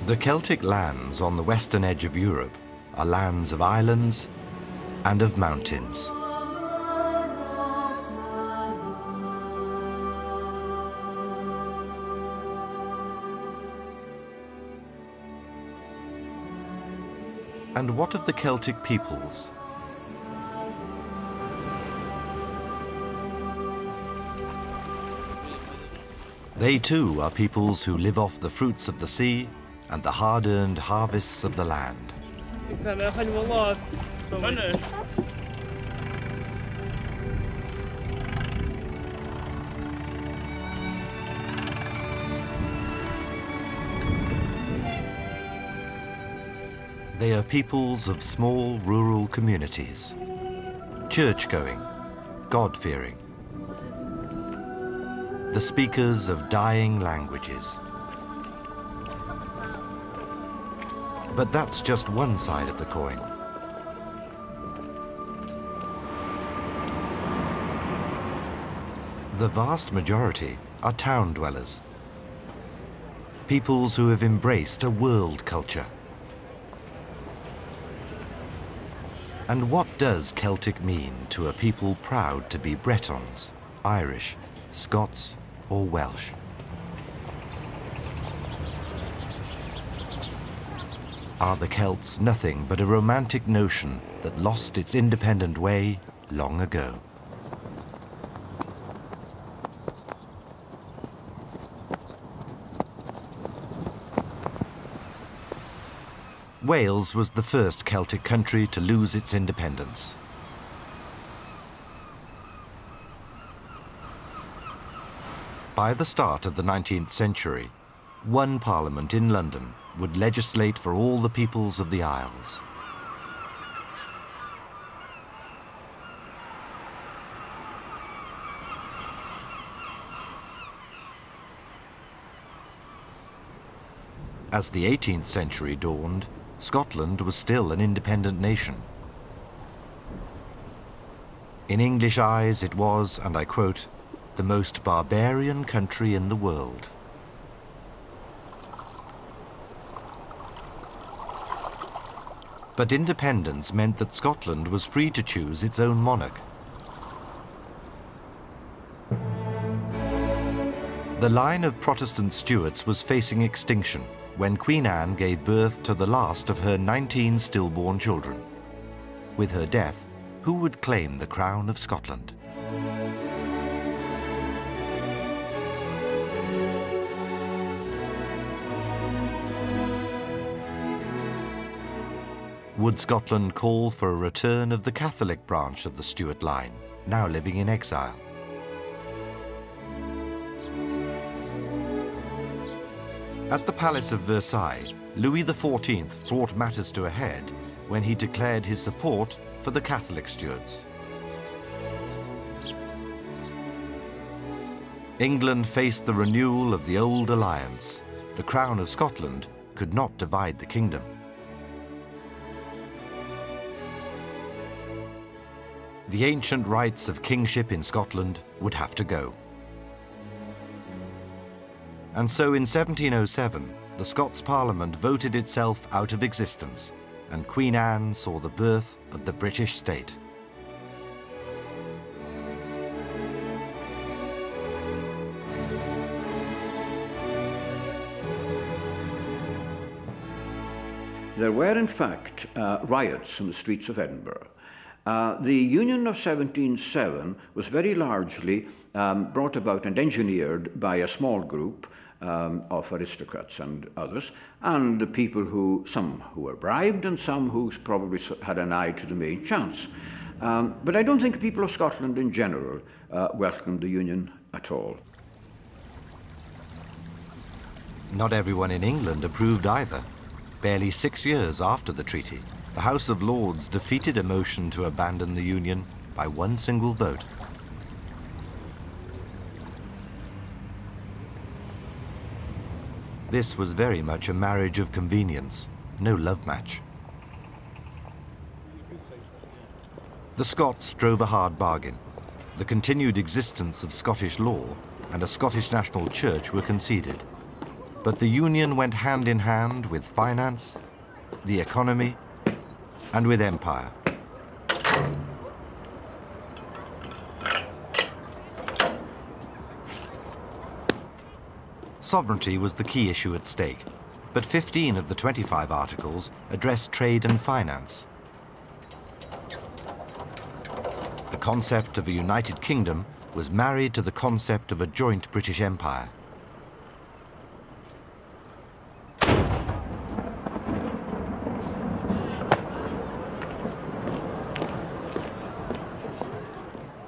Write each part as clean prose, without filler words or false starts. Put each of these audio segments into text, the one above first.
The Celtic lands on the western edge of Europe are lands of islands and of mountains. And what of the Celtic peoples? They too are peoples who live off the fruits of the sea and the hard-earned harvests of the land. They are peoples of small rural communities, church-going, God-fearing, the speakers of dying languages. But that's just one side of the coin. The vast majority are town dwellers, peoples who have embraced a world culture. And what does Celtic mean to a people proud to be Bretons, Irish, Scots, or Welsh? Are the Celts nothing but a romantic notion that lost its independent way long ago? Wales was the first Celtic country to lose its independence. By the start of the 19th century, one parliament in London would legislate for all the peoples of the Isles. As the 18th century dawned, Scotland was still an independent nation. In English eyes, it was, and I quote, the most barbarian country in the world. But independence meant that Scotland was free to choose its own monarch. The line of Protestant Stuarts was facing extinction when Queen Anne gave birth to the last of her 19 stillborn children. With her death, who would claim the crown of Scotland? Would Scotland call for a return of the Catholic branch of the Stuart line, now living in exile? At the Palace of Versailles, Louis XIV brought matters to a head when he declared his support for the Catholic Stuarts. England faced the renewal of the old alliance. The crown of Scotland could not divide the kingdom. The ancient rights of kingship in Scotland would have to go. And so in 1707, the Scots Parliament voted itself out of existence, and Queen Anne saw the birth of the British state. There were, in fact, riots in the streets of Edinburgh. The Union of 1707 was very largely brought about and engineered by a small group of aristocrats and others, and the people who, some who were bribed and some who probably had an eye to the main chance. But I don't think the people of Scotland in general welcomed the Union at all. Not everyone in England approved either. Barely 6 years after the treaty, the House of Lords defeated a motion to abandon the Union by one single vote. This was very much a marriage of convenience, no love match. The Scots drove a hard bargain. The continued existence of Scottish law and a Scottish national church were conceded. But the Union went hand in hand with finance, the economy, and with empire. Sovereignty was the key issue at stake, but 15 of the 25 articles addressed trade and finance. The concept of a United Kingdom was married to the concept of a joint British Empire.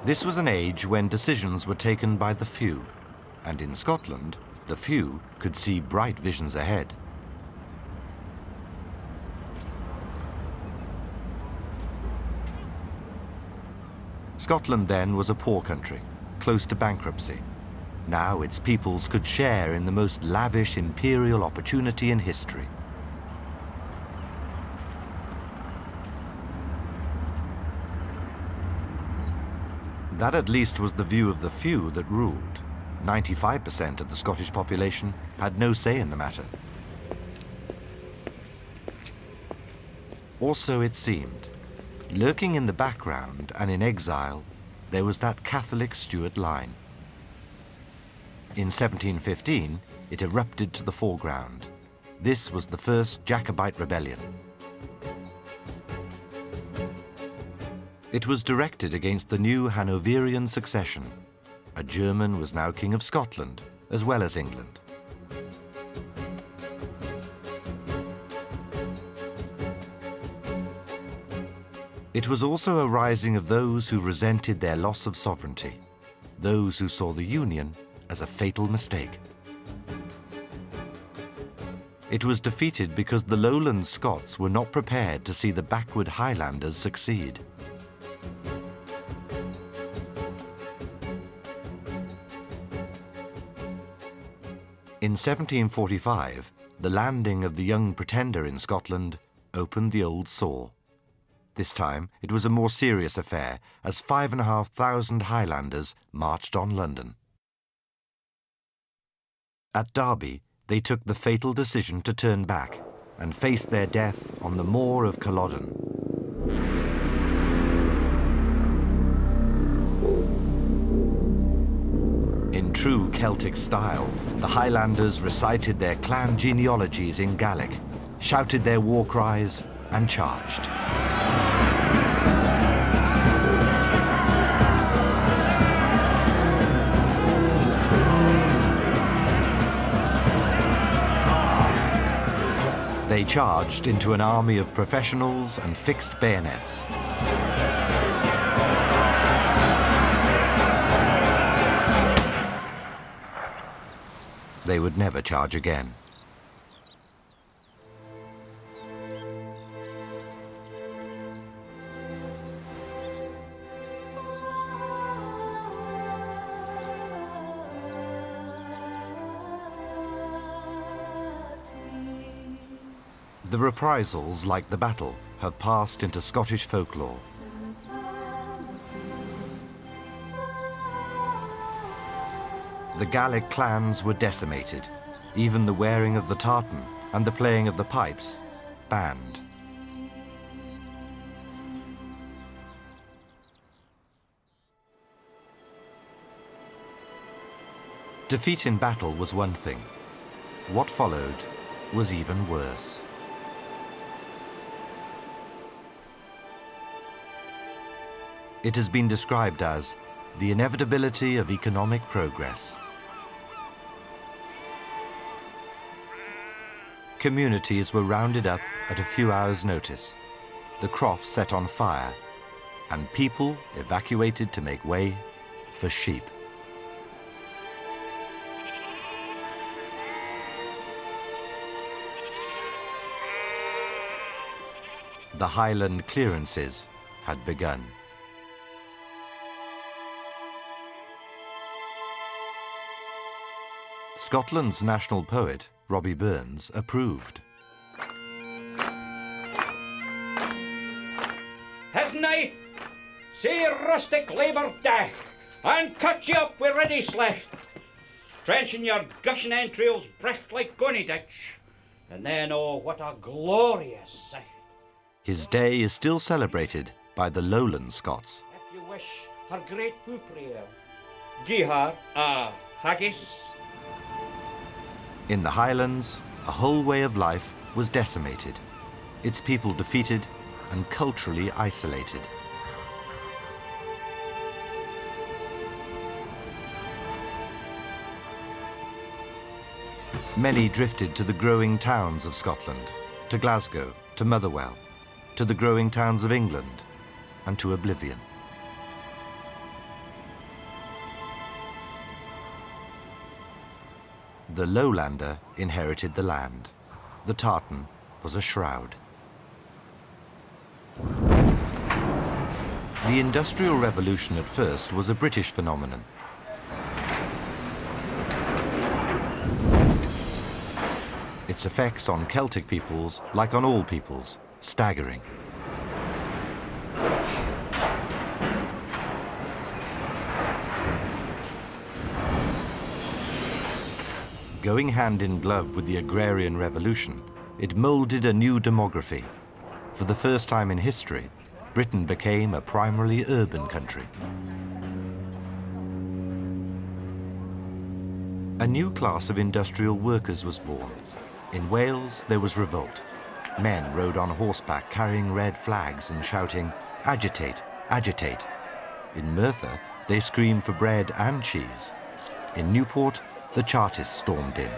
This was an age when decisions were taken by the few, and in Scotland, the few could see bright visions ahead. Scotland then was a poor country, close to bankruptcy. Now its peoples could share in the most lavish imperial opportunity in history. That at least was the view of the few that ruled. 95% of the Scottish population had no say in the matter. Also, it seemed, lurking in the background and in exile, there was that Catholic Stuart line. In 1715, it erupted to the foreground. This was the first Jacobite rebellion. It was directed against the new Hanoverian succession. A German was now King of Scotland, as well as England. It was also a rising of those who resented their loss of sovereignty, those who saw the Union as a fatal mistake. It was defeated because the lowland Scots were not prepared to see the backward Highlanders succeed. In 1745, the landing of the Young Pretender in Scotland opened the old sore. This time, it was a more serious affair, as 5,500 Highlanders marched on London. At Derby, they took the fatal decision to turn back and face their death on the moor of Culloden. In true Celtic style, the Highlanders recited their clan genealogies in Gaelic, shouted their war cries, and charged. They charged into an army of professionals and fixed bayonets. They would never charge again. The reprisals, like the battle, have passed into Scottish folklore. The Gaelic clans were decimated, even the wearing of the tartan and the playing of the pipes banned. Defeat in battle was one thing. What followed was even worse. It has been described as the inevitability of economic progress. Communities were rounded up at a few hours' notice, the crofts set on fire, and people evacuated to make way for sheep. The Highland clearances had begun. Scotland's national poet, Robbie Burns, approved. His knife, say rustic labour death, and cut you up with ready slecht. trenching your gushing entrails brecht like gunny ditch, and then, oh, what a glorious sight. His day is still celebrated by the Lowland Scots. If you wish her grateful prayer, gie her a haggis. In the Highlands, a whole way of life was decimated, its people defeated and culturally isolated. Many drifted to the growing towns of Scotland, to Glasgow, to Motherwell, to the growing towns of England, and to oblivion. The lowlander inherited the land. The tartan was a shroud. The Industrial Revolution at first was a British phenomenon. Its effects on Celtic peoples, like on all peoples, staggering. Going hand in glove with the agrarian revolution, it molded a new demography. For the first time in history, Britain became a primarily urban country. A new class of industrial workers was born. In Wales, there was revolt. Men rode on horseback carrying red flags and shouting, "Agitate, agitate." In Merthyr, they screamed for bread and cheese. In Newport, the Chartists stormed in.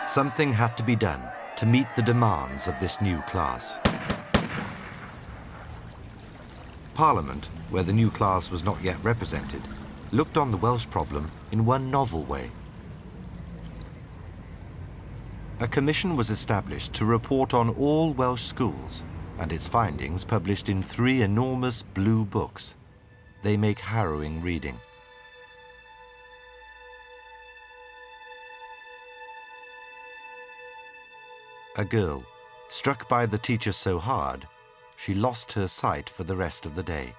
Something had to be done to meet the demands of this new class. Parliament, where the new class was not yet represented, looked on the Welsh problem in one novel way. A commission was established to report on all Welsh schools, and its findings published in 3 enormous blue books. They make harrowing reading. A girl, struck by the teacher so hard, she lost her sight for the rest of the day.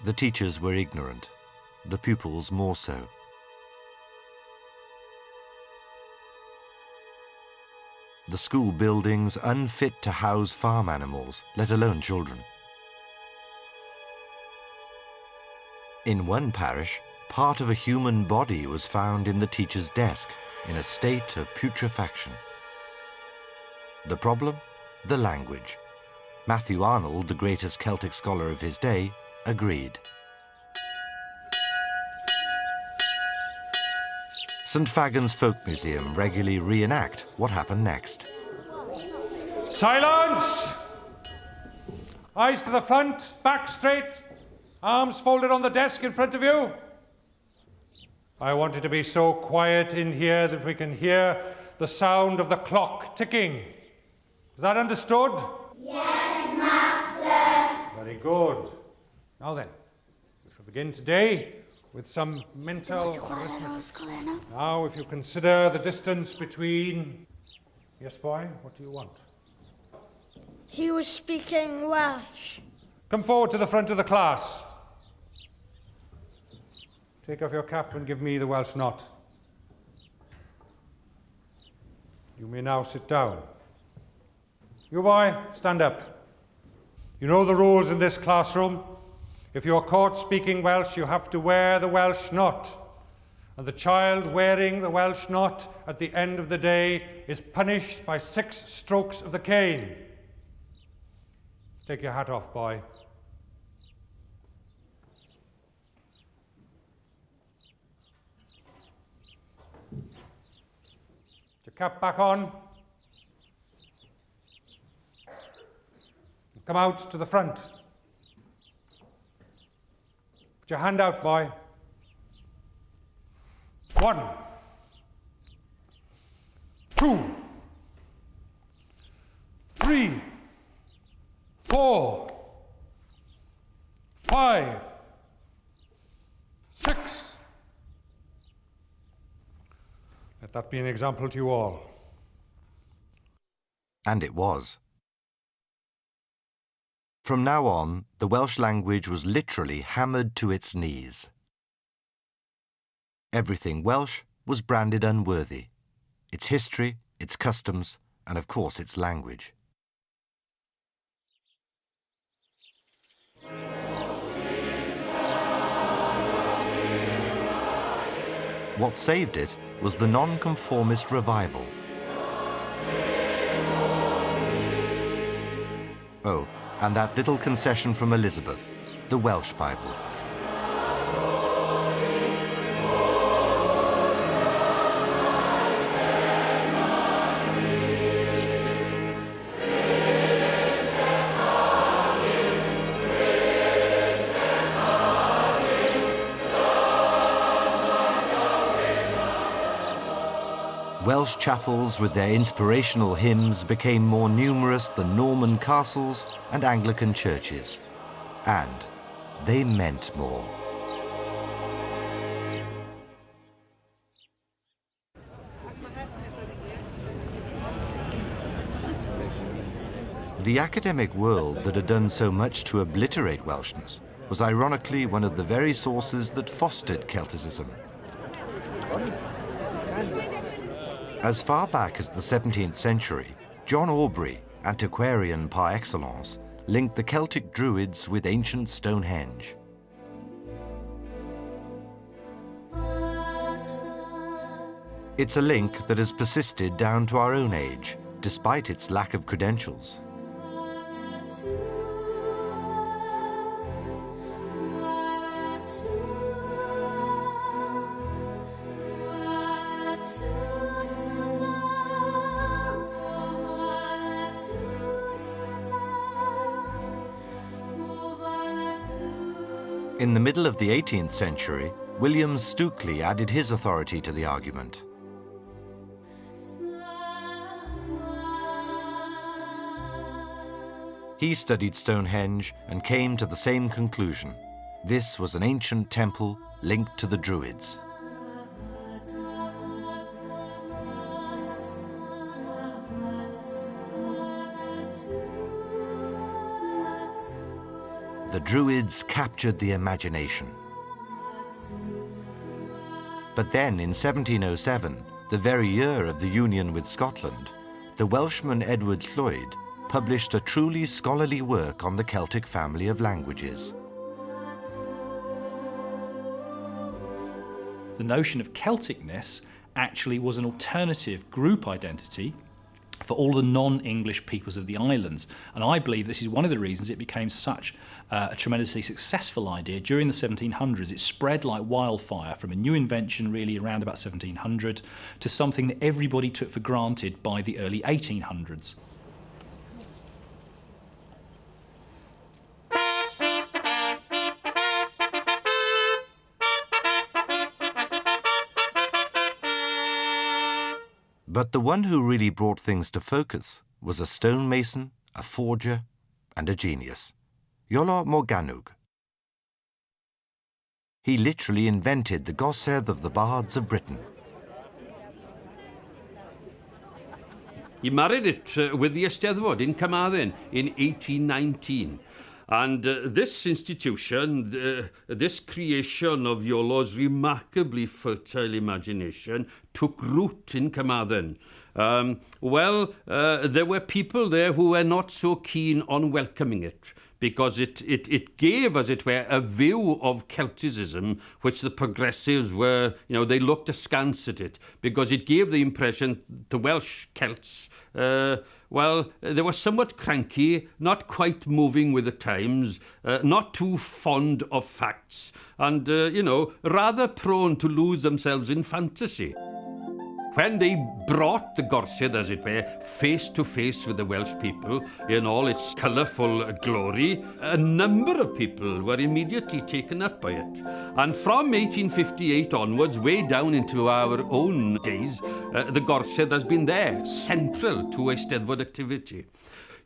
The teachers were ignorant, the pupils more so. The school buildings unfit to house farm animals, let alone children. In one parish, part of a human body was found in the teacher's desk in a state of putrefaction. The problem? The language. Matthew Arnold, the greatest Celtic scholar of his day, agreed. St Fagan's Folk Museum regularly reenact what happened next. Silence! Eyes to the front, back straight, arms folded on the desk in front of you. I want it to be so quiet in here that we can hear the sound of the clock ticking. Is that understood? Yes, Master. Very good. Now then, we shall begin today with some mental arithmetic. Now, if you consider the distance between... Yes, boy, what do you want? He was speaking Welsh. Come forward to the front of the class. Take off your cap and give me the Welsh knot. You may now sit down. You boy, stand up. You know the rules in this classroom. If you're caught speaking Welsh, you have to wear the Welsh knot. And the child wearing the Welsh knot at the end of the day is punished by 6 strokes of the cane. Take your hat off, boy. Put your cap back on. Come out to the front. Put your hand out, boy. 1, 2, 3, 4, 5, 6. Let that be an example to you all. And it was. From now on, the Welsh language was literally hammered to its knees. Everything Welsh was branded unworthy. Its history, its customs, and of course its language. What saved it was the nonconformist revival. Oh, and that little concession from Elizabeth, the Welsh Bible. Welsh chapels with their inspirational hymns became more numerous than Norman castles and Anglican churches. And they meant more. The academic world that had done so much to obliterate Welshness was ironically one of the very sources that fostered Celticism. As far back as the 17th century, John Aubrey, antiquarian par excellence, linked the Celtic Druids with ancient Stonehenge. It's a link that has persisted down to our own age, despite its lack of credentials. In the middle of the 18th century, William Stukeley added his authority to the argument. He studied Stonehenge and came to the same conclusion. This was an ancient temple linked to the Druids. The Druids captured the imagination. But then, in 1707, the very year of the union with Scotland, the Welshman Edward Llwyd published a truly scholarly work on the Celtic family of languages. The notion of Celticness actually was an alternative group identity for all the non-English peoples of the islands. And I believe this is one of the reasons it became such a tremendously successful idea during the 1700s. It spread like wildfire from a new invention really around about 1700 to something that everybody took for granted by the early 1800s. But the one who really brought things to focus was a stonemason, a forger, and a genius, Iolo Morgannwg. He literally invented the gorsedd of the bards of Britain. He married it with the Eisteddfod in Carmarthen in 1819. And this institution, this creation of Iolo's remarkably fertile imagination took root in Carmarthen. There were people there who were not so keen on welcoming it, because it gave, as it were, a view of Celticism which the progressives were, they looked askance at it, because it gave the impression the Welsh Celts, they were somewhat cranky, not quite moving with the times, not too fond of facts, and, rather prone to lose themselves in fantasy. When they brought the gorsedd, as it were, face to face with the Welsh people in all its colourful glory, a number of people were immediately taken up by it. And from 1858 onwards, way down into our own days, the gorsedd has been there, central to Eisteddfod activity.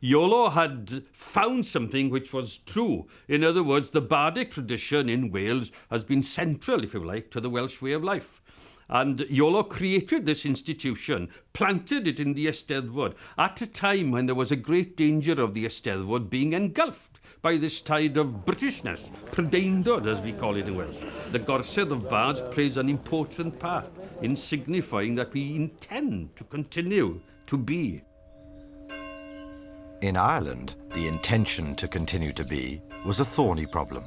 Iolo had found something which was true. In other words, the bardic tradition in Wales has been central, if you like, to the Welsh way of life. And Iolo created this institution, planted it in the Eisteddfod, at a time when there was a great danger of the Eisteddfod being engulfed by this tide of Britishness, Prydeindod, as we call it in Welsh. The Gorsedd of Bards plays an important part in signifying that we intend to continue to be. In Ireland, the intention to continue to be was a thorny problem.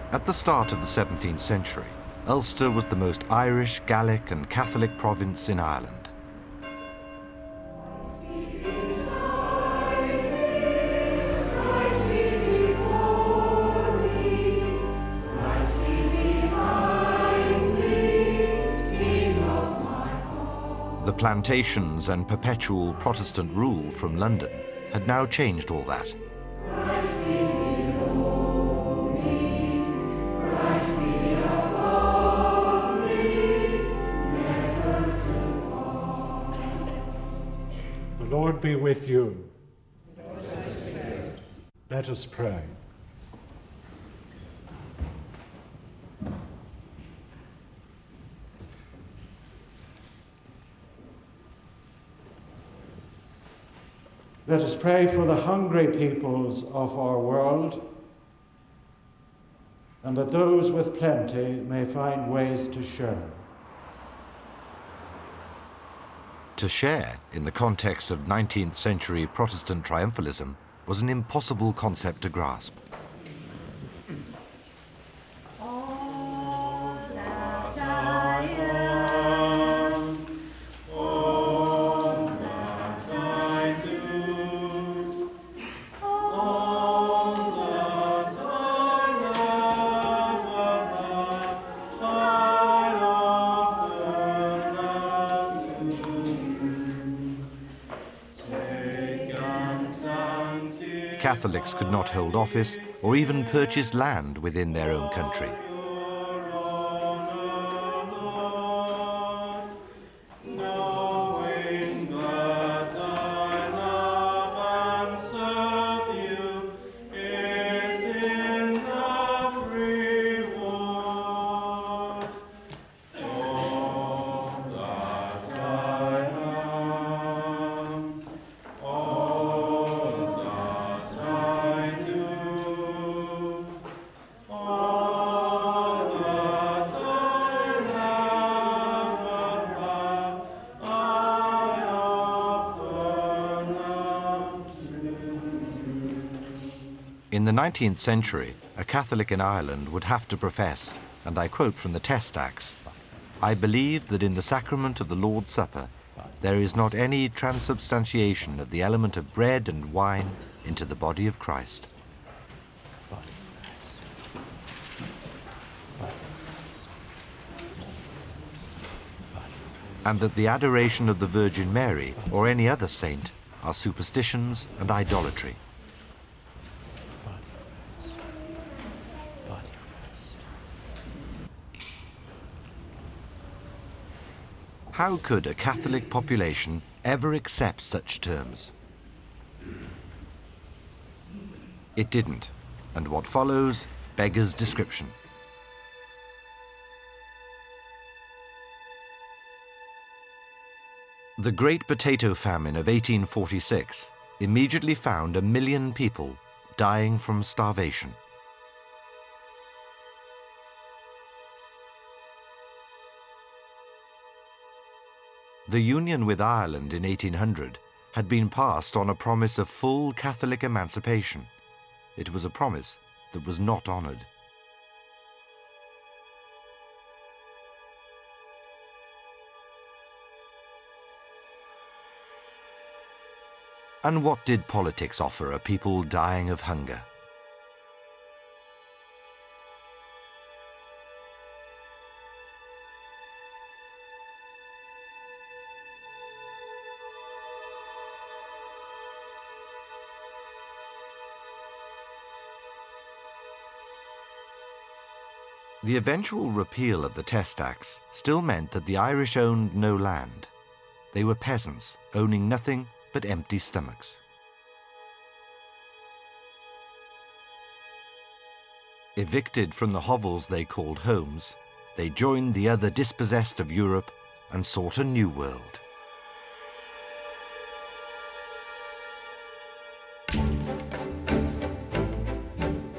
At the start of the 17th century, Ulster was the most Irish, Gaelic and Catholic province in Ireland. The plantations and perpetual Protestant rule from London had now changed all that. The Lord be with you. Let us pray. Let us pray for the hungry peoples of our world, and that those with plenty may find ways to share. To share, in the context of 19th century Protestant triumphalism, was an impossible concept to grasp. Catholics could not hold office or even purchase land within their own country. In the 19th century, a Catholic in Ireland would have to profess, and I quote from the Test Acts, "I believe that in the sacrament of the Lord's Supper there is not any transubstantiation of the element of bread and wine into the body of Christ." And that the adoration of the Virgin Mary or any other saint are superstitions and idolatry. How could a Catholic population ever accept such terms? It didn't, and what follows beggars description. The Great Potato Famine of 1846 immediately found 1 million people dying from starvation. The union with Ireland in 1800 had been passed on a promise of full Catholic emancipation. It was a promise that was not honoured. And what did politics offer a people dying of hunger? The eventual repeal of the Test Acts still meant that the Irish owned no land. They were peasants, owning nothing but empty stomachs. Evicted from the hovels they called homes, they joined the other dispossessed of Europe and sought a new world.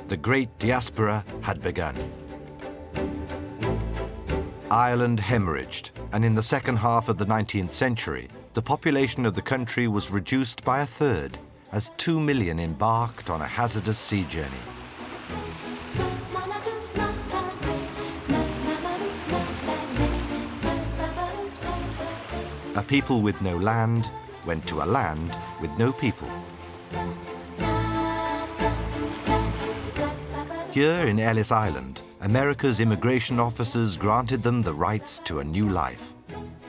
The great diaspora had begun. Ireland hemorrhaged, and in the second half of the 19th century, the population of the country was reduced by a third, as 2 million embarked on a hazardous sea journey. A people with no land went to a land with no people. Here in Ellis Island, America's immigration officers granted them the rights to a new life.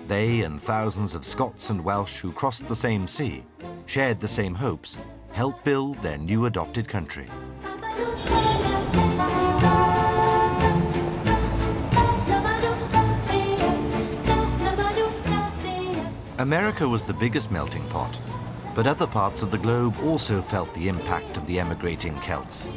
They and thousands of Scots and Welsh who crossed the same sea, shared the same hopes, helped build their new adopted country. America was the biggest melting pot, but other parts of the globe also felt the impact of the emigrating Celts.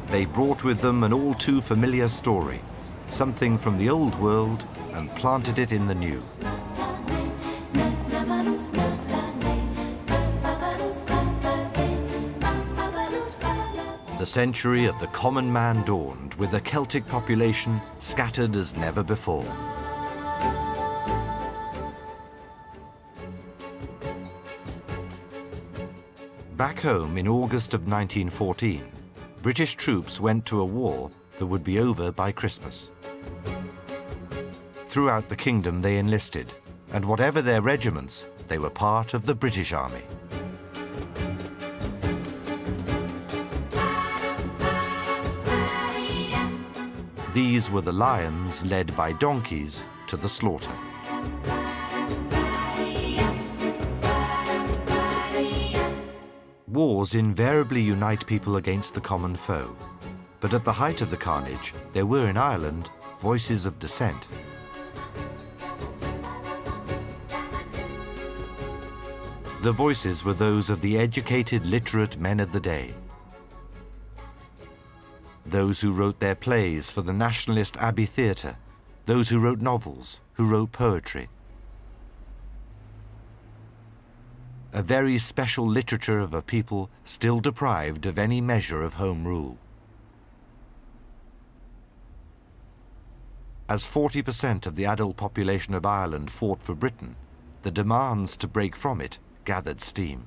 They brought with them an all too familiar story, something from the old world, and planted it in the new. The century of the common man dawned with a Celtic population scattered as never before. Back home in August of 1914, British troops went to a war that would be over by Christmas. Throughout the kingdom they enlisted, and whatever their regiments, they were part of the British Army. These were the lions led by donkeys to the slaughter. Wars invariably unite people against the common foe, but at the height of the carnage, there were in Ireland voices of dissent. The voices were those of the educated, literate men of the day. Those who wrote their plays for the nationalist Abbey Theatre, those who wrote novels, who wrote poetry. A very special literature of a people still deprived of any measure of home rule. As 40% of the adult population of Ireland fought for Britain, the demands to break from it gathered steam.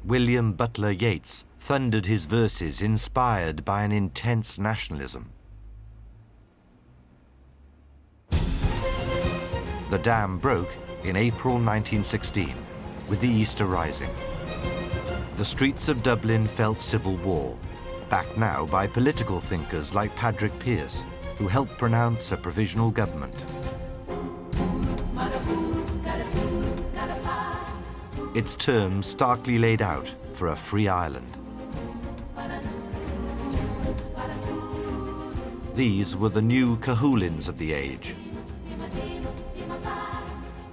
William Butler Yeats thundered his verses inspired by an intense nationalism. The dam broke in April 1916 with the Easter Rising. The streets of Dublin felt civil war, backed now by political thinkers like Padraig Pearse, who helped pronounce a provisional government. Its terms starkly laid out for a free Ireland. These were the new Cahoolins of the age.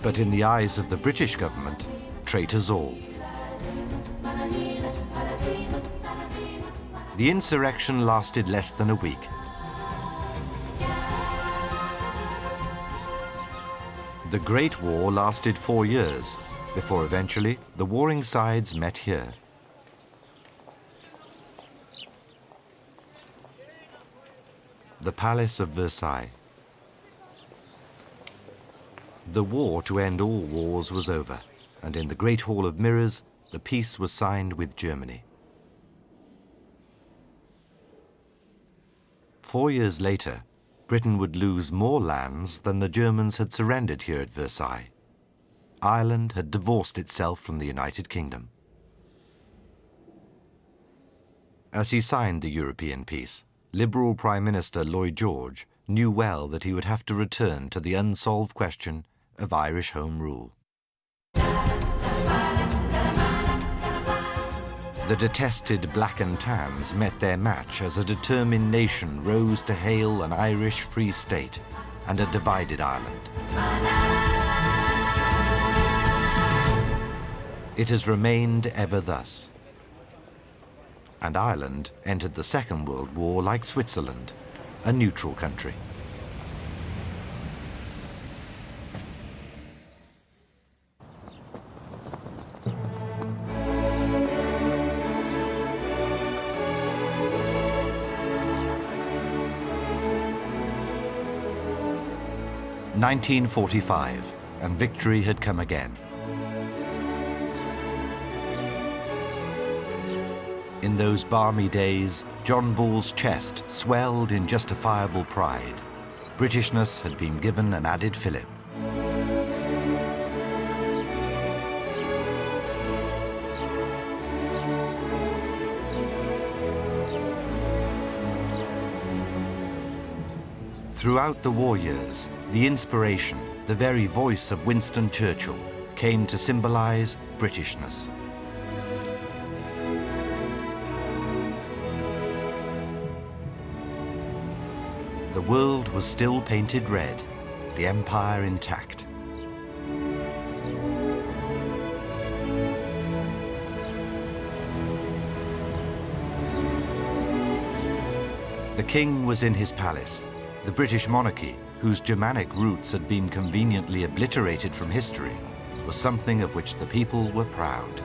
But in the eyes of the British government, traitors all. The insurrection lasted less than a week. The Great War lasted 4 years, before eventually the warring sides met here. The Palace of Versailles. The war to end all wars was over, and in the Great Hall of Mirrors, the peace was signed with Germany. 4 years later, Britain would lose more lands than the Germans had surrendered here at Versailles. Ireland had divorced itself from the United Kingdom. As he signed the European peace, Liberal Prime Minister Lloyd George knew well that he would have to return to the unsolved question of Irish Home Rule. The detested Black and Tans met their match as a determined nation rose to hail an Irish Free State and a divided Ireland. It has remained ever thus. And Ireland entered the Second World War like Switzerland, a neutral country. (1945), and victory had come again. In those balmy days, John Bull's chest swelled in justifiable pride. Britishness had been given an added fillip. Throughout the war years, the inspiration, the very voice of Winston Churchill, came to symbolize Britishness. The world was still painted red, the empire intact. The king was in his palace. The British monarchy, whose Germanic roots had been conveniently obliterated from history, was something of which the people were proud.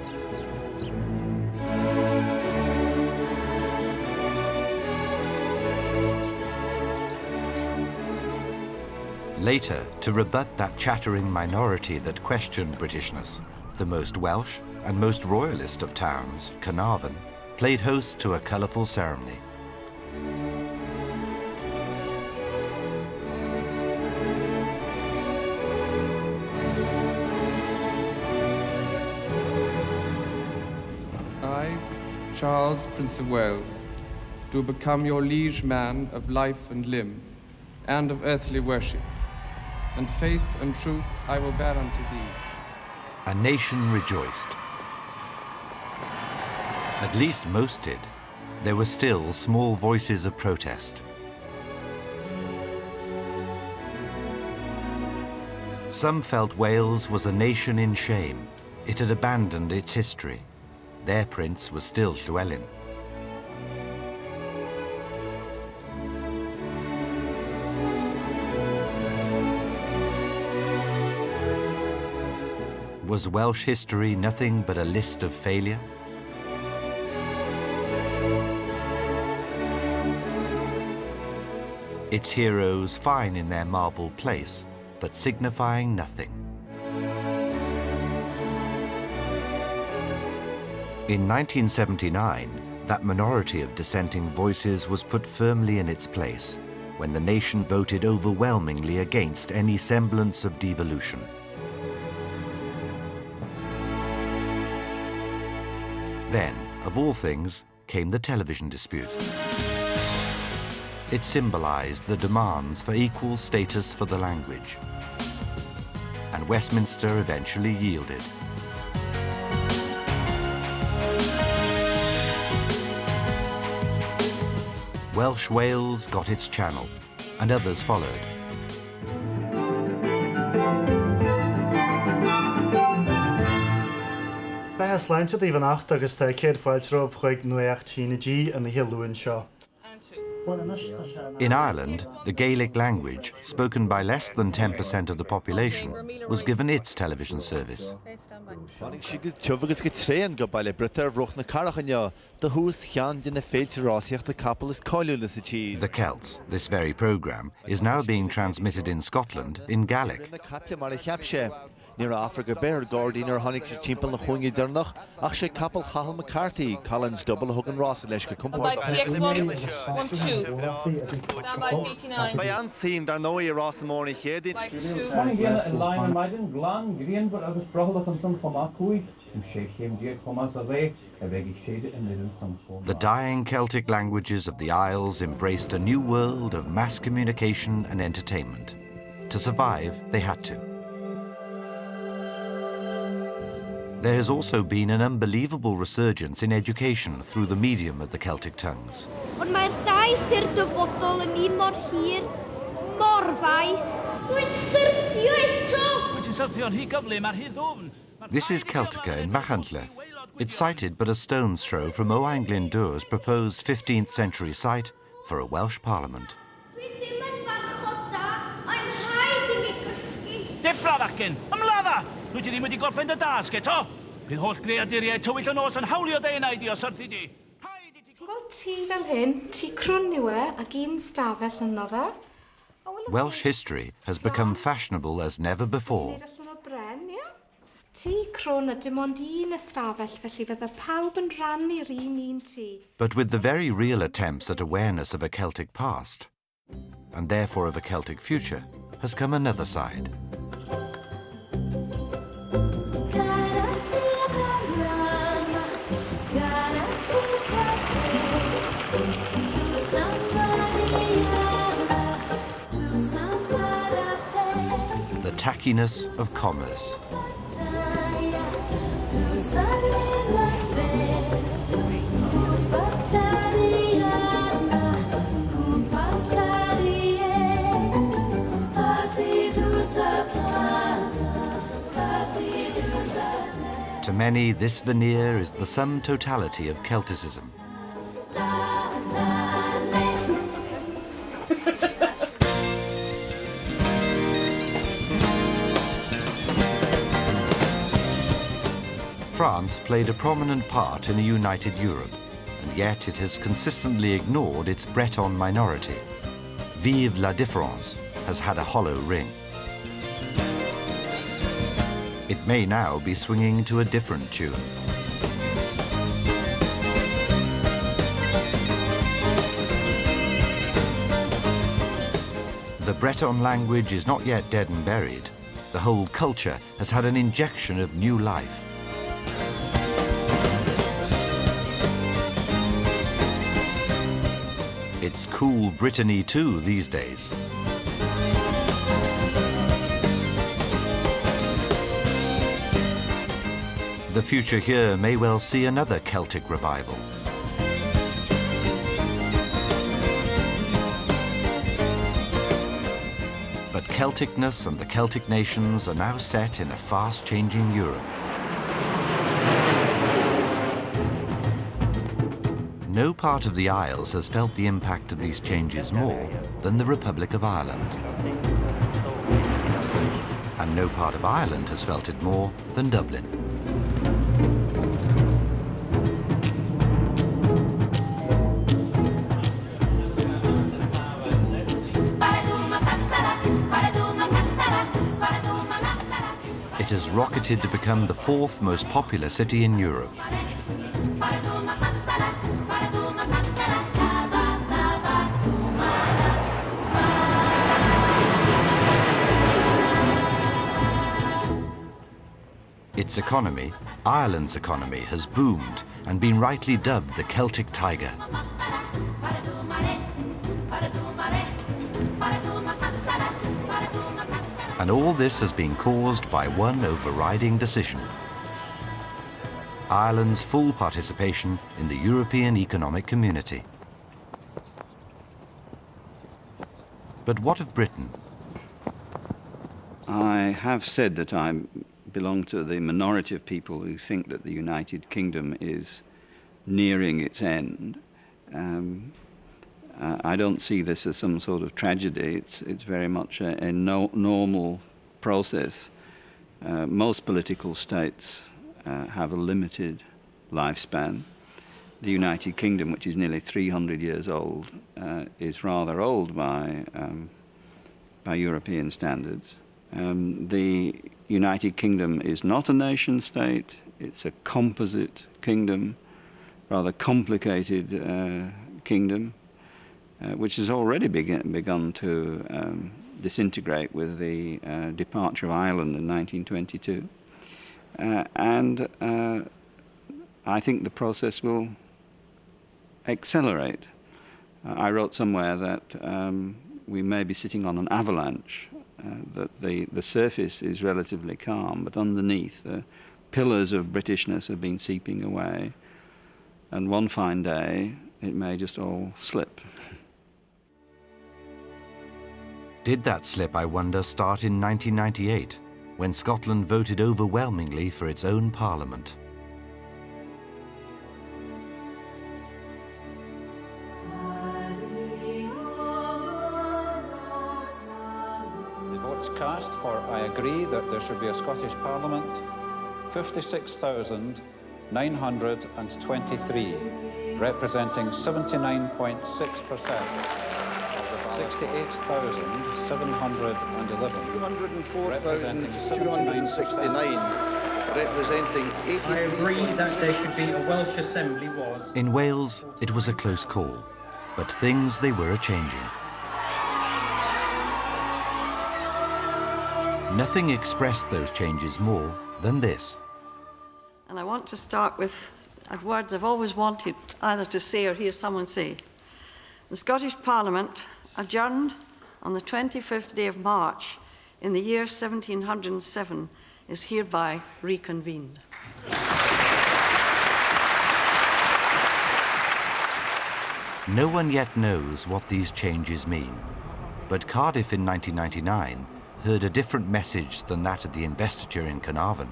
Later, to rebut that chattering minority that questioned Britishness, the most Welsh and most royalist of towns, Carnarvon, played host to a colourful ceremony. I, Charles, Prince of Wales, do become your liege man of life and limb, and of earthly worship, and faith and truth I will bear unto thee. A nation rejoiced. At least most did. There were still small voices of protest. Some felt Wales was a nation in shame. It had abandoned its history. Their prince was still Llywelyn. Was Welsh history nothing but a list of failure? Its heroes fine in their marble place, but signifying nothing. In 1979, that minority of dissenting voices was put firmly in its place when the nation voted overwhelmingly against any semblance of devolution. Then, of all things, came the television dispute. It symbolized the demands for equal status for the language. And Westminster eventually yielded. Welsh Wales got its channel, and others followed. Sláinte í bhannacht agus tá céad fáilteoh chuig nuachttínaí in the Highland seo. In Ireland, the Gaelic language, spoken by less than 10% of the population, was given its television service. The Celts, this very programme, is now being transmitted in Scotland in Gaelic. Near Africa Bear Gordon or Honig Chimpel na Hungi Dernach, Akshay Kapel Hal McCarthy, Collins double Hogan Ross Leshka by TX1 stand by 89. By unseen, I know you're Ross morning here. By 2. In line Maiden, Glan, Green, but I was brought on some from Akui, and shake him dear Thomas away, a very shade and little some form. The dying Celtic languages of the Isles embraced a new world of mass communication and entertainment. To survive, they had to. There has also been an unbelievable resurgence in education through the medium of the Celtic tongues. Ond mae'r ddau ffyrdd dyfodol yn un mor hir, mor faith. Rwy'n syrthio eto! Wyt ti'n syrthio'n rhy gyflym ar hyd ofn? This is Celtica in Machynlleth. It's sited but a stone's throw from Owain Glyndwr's proposed 15th century site for a Welsh parliament. Deffra fachgen, ymladda! Dwi ti ddim wedi gorffen dy dasg eto. Bydd holl greaduriaid tywyll y nos yn hawlio dy enau di o syrthu di. Gweld tŷ fel hyn, tŷ crwn yw e, ac un stafell ynddo fe. Welsh history has become fashionable as never before. Tŷ crwn a dim ond un ystafell, felly fydda pawb yn rannu'r un tŷ. But with the very real attempts at awareness of a Celtic past, and therefore of a Celtic future, has come another side. The tackiness of commerce. To many, this veneer is the sum totality of Celticism. France played a prominent part in a united Europe, and yet it has consistently ignored its Breton minority. Vive la différence has had a hollow ring. It may now be swinging to a different tune. The Breton language is not yet dead and buried. The whole culture has had an injection of new life. It's cool Brittany too these days. The future here may well see another Celtic revival. But Celticness and the Celtic nations are now set in a fast-changing Europe. No part of the Isles has felt the impact of these changes more than the Republic of Ireland. And no part of Ireland has felt it more than Dublin. It has rocketed to become the fourth most popular city in Europe. Its economy, Ireland's economy, has boomed and been rightly dubbed the Celtic Tiger. And all this has been caused by one overriding decision: Ireland's full participation in the European Economic Community. But what of Britain? I have said that I belong to the minority of people who think that the United Kingdom is nearing its end. I don't see this as some sort of tragedy. It's very much a normal process. Most political states have a limited lifespan. The United Kingdom, which is nearly 300 years old, is rather old by European standards. The United Kingdom is not a nation state. It's a composite kingdom, rather complicated kingdom, which has already begun to disintegrate with the departure of Ireland in 1922. And I think the process will accelerate. I wrote somewhere that we may be sitting on an avalanche, that the surface is relatively calm, but underneath the pillars of Britishness have been seeping away, and one fine day it may just all slip. Did that slip, I wonder, start in 1998, when Scotland voted overwhelmingly for its own parliament. The votes cast for I agree that there should be a Scottish Parliament, 56,923, representing 79.6%. 68,711, 204,269, representing 80%. I agree that there should be a Welsh Assembly was. In Wales, it was a close call, but things they were a-changing. Nothing expressed those changes more than this. And I want to start with words I've always wanted either to say or hear someone say. The Scottish Parliament adjourned on the 25th day of March in the year 1707 is hereby reconvened. No one yet knows what these changes mean, but Cardiff in 1999 heard a different message than that at the investiture in Carnarvon.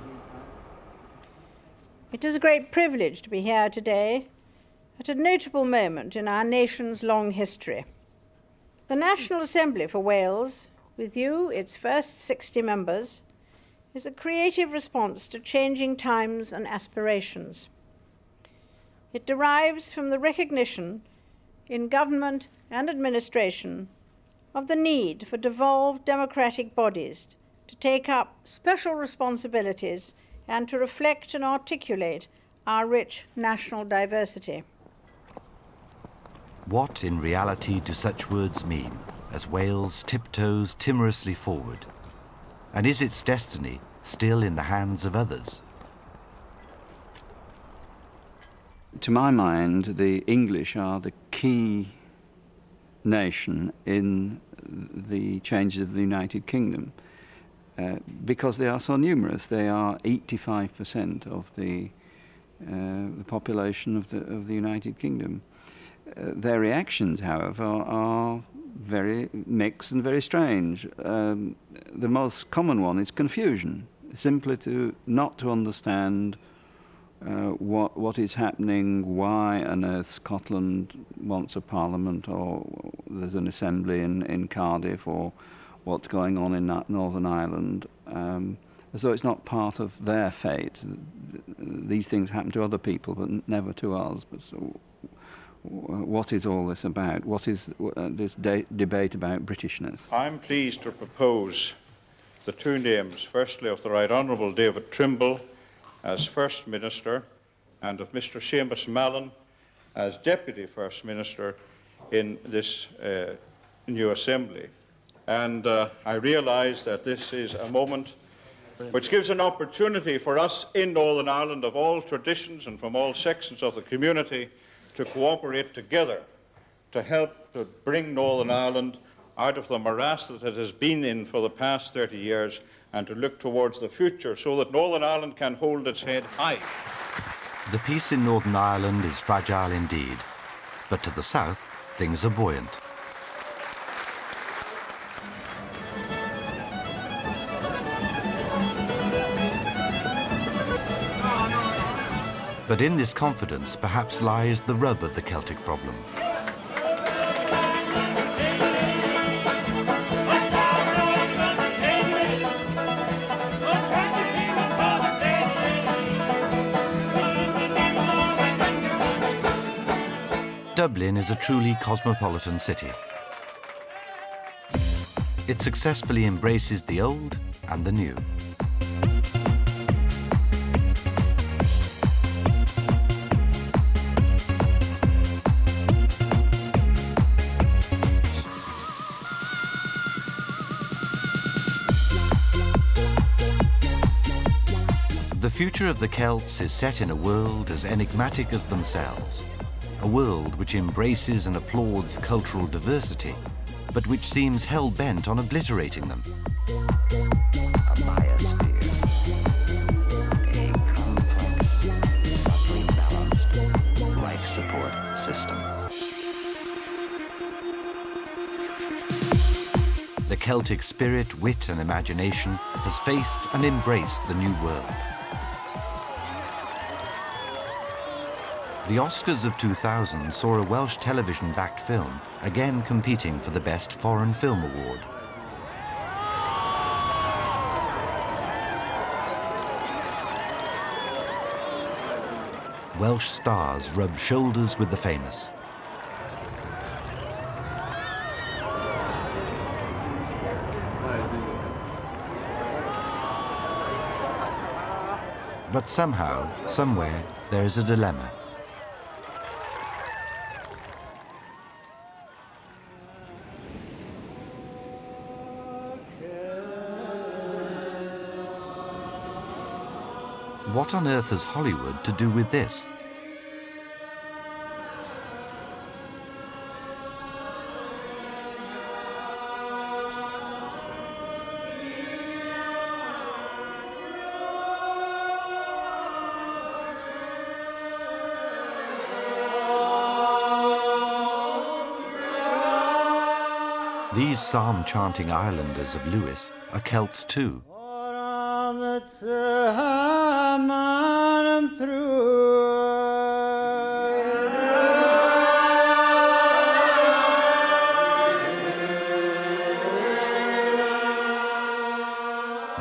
It is a great privilege to be here today at a notable moment in our nation's long history. The National Assembly for Wales, with you, its first 60 members, is a creative response to changing times and aspirations. It derives from the recognition in government and administration of the need for devolved democratic bodies to take up special responsibilities and to reflect and articulate our rich national diversity. What in reality do such words mean as Wales tiptoes timorously forward? And is its destiny still in the hands of others? To my mind, the English are the key nation in the changes of the United Kingdom because they are so numerous. They are 85% of the population of the United Kingdom. Their reactions, however, are very mixed and very strange. The most common one is confusion, simply not to understand what is happening, why on earth Scotland wants a parliament, or there's an assembly in Cardiff, or what's going on in Northern Ireland, as though it's not part of their fate. These things happen to other people, but never to us. But so, what is all this about? What is this debate about Britishness? I'm pleased to propose the two names, firstly of the Right Honourable David Trimble as First Minister and of Mr Seamus Mallon as Deputy First Minister in this new Assembly. And I realise that this is a moment which gives an opportunity for us in Northern Ireland of all traditions and from all sections of the community to cooperate together to help to bring Northern Ireland out of the morass that it has been in for the past 30 years and to look towards the future so that Northern Ireland can hold its head high. The peace in Northern Ireland is fragile indeed, but to the south, things are buoyant. But in this confidence perhaps lies the rub of the Celtic problem. Dublin is a truly cosmopolitan city. It successfully embraces the old and the new. The future of the Celts is set in a world as enigmatic as themselves, a world which embraces and applauds cultural diversity, but which seems hell-bent on obliterating them. the Celtic spirit, wit and imagination has faced and embraced the new world. The Oscars of 2000 saw a Welsh television-backed film again competing for the Best Foreign Film Award. Welsh stars rub shoulders with the famous. But somehow, somewhere, there is a dilemma. What on earth has Hollywood to do with this? These psalm-chanting islanders of Lewis are Celts too.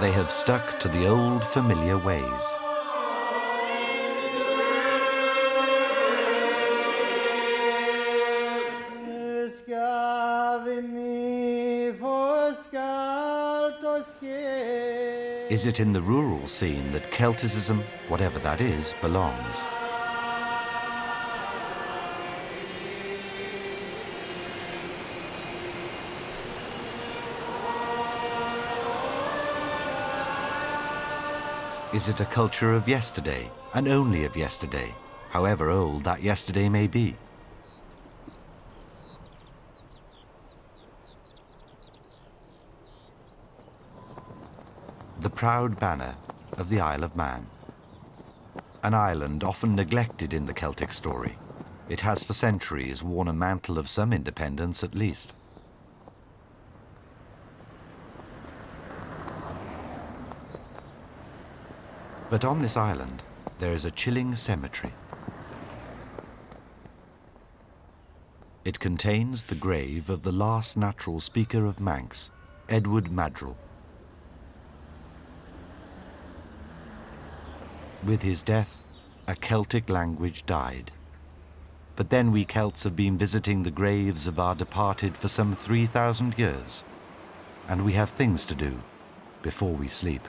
They have stuck to the old familiar ways. Is it in the rural scene that Celticism, whatever that is, belongs? Is it a culture of yesterday, and only of yesterday, however old that yesterday may be? The proud banner of the Isle of Man. An island often neglected in the Celtic story. It has for centuries worn a mantle of some independence at least. But on this island, there is a chilling cemetery. It contains the grave of the last natural speaker of Manx, Edward Madrill. With his death, a Celtic language died. But then we Celts have been visiting the graves of our departed for some 3,000 years, and we have things to do before we sleep.